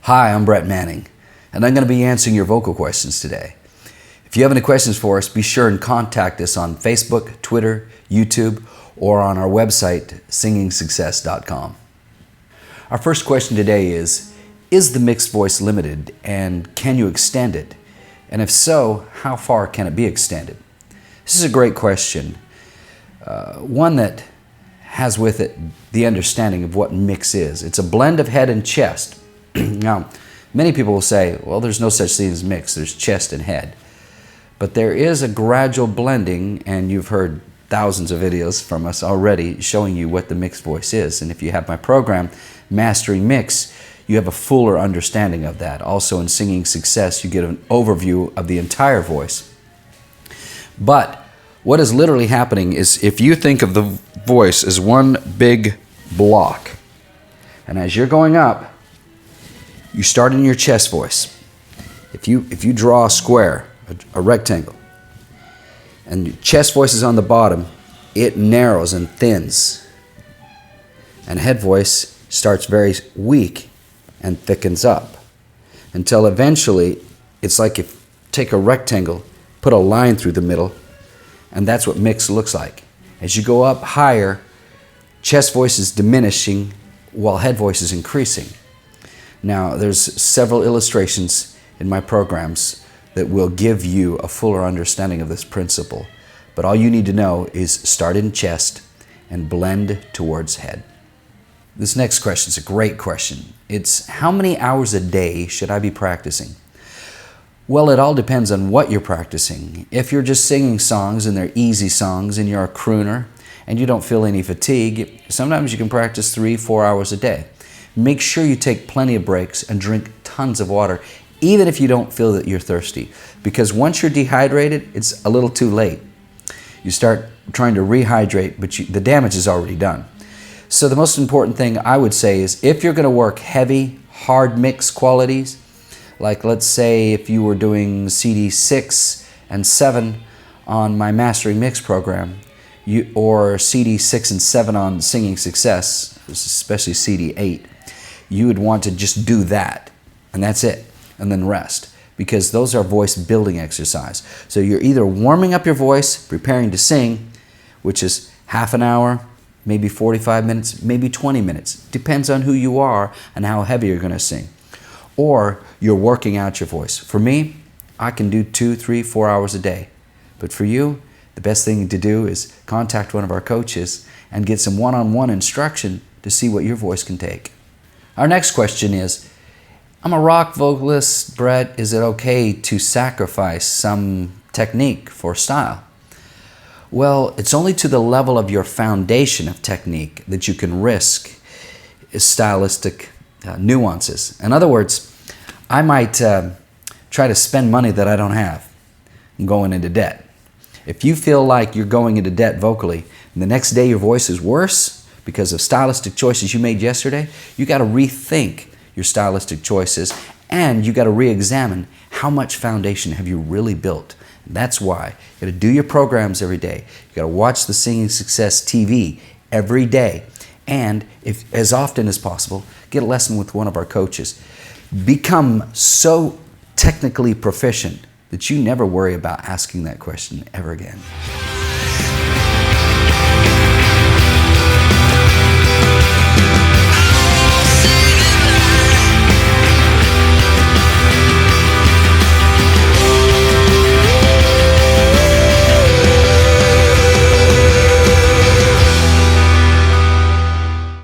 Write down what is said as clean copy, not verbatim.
Hi, I'm Brett Manning, and I'm going to be answering your vocal questions today. If you have any questions for us, be sure and contact us on Facebook, Twitter, YouTube, or on our website, singingsuccess.com. Our first question today is the mixed voice limited, and can you extend it? And if so, how far can it be extended? This is a great question, one that has with it the understanding of what mix is. It's a blend of head and chest. Now, many people will say, well, there's no such thing as mix, there's chest and head. But there is a gradual blending, and you've heard thousands of videos from us already showing you what the mixed voice is. And if you have my program, Mastering Mix, you have a fuller understanding of that. Also in Singing Success, you get an overview of the entire voice. But what is literally happening is, if you think of the voice as one big block, and as you're going up, you start in your chest voice. If you draw a square, a rectangle, and your chest voice is on the bottom, it narrows and thins. And head voice starts very weak and thickens up until eventually it's like if you take a rectangle, put a line through the middle, and that's what mix looks like. As you go up higher, chest voice is diminishing while head voice is increasing. Now, there's several illustrations in my programs that will give you a fuller understanding of this principle. But all you need to know is start in chest and blend towards head. This next question is a great question. It's, how many hours a day should I be practicing? Well, it all depends on what you're practicing. If you're just singing songs and they're easy songs and you're a crooner and you don't feel any fatigue, sometimes you can practice 3-4 hours a day. Make sure you take plenty of breaks and drink tons of water, even if you don't feel that you're thirsty. Because once you're dehydrated, it's a little too late. You start trying to rehydrate, but the damage is already done. So the most important thing I would say is, if you're going to work heavy, hard mix qualities, like let's say if you were doing CD 6 and 7 on my Mastering Mix program, or CD 6 and 7 on Singing Success, especially CD 8, you would want to just do that, and that's it, and then rest, because those are voice building exercise. So you're either warming up your voice, preparing to sing, which is half an hour, maybe 45 minutes, maybe 20 minutes, depends on who you are and how heavy you're going to sing, or you're working out your voice. For me, I can do 2, 3, 4 hours a day, but for you, the best thing to do is contact one of our coaches and get some one-on-one instruction to see what your voice can take. Our next question is, I'm a rock vocalist, Brett, is it okay to sacrifice some technique for style? Well, it's only to the level of your foundation of technique that you can risk stylistic nuances. In other words, I might try to spend money that I don't have. I'm going into debt. If you feel like you're going into debt vocally, and the next day your voice is worse because of stylistic choices you made yesterday, you got to rethink your stylistic choices, and you got to re-examine how much foundation have you really built. And that's why you got to do your programs every day. You got to watch the Singing Success TV every day, and if as often as possible, get a lesson with one of our coaches. Become so technically proficient that you never worry about asking that question ever again.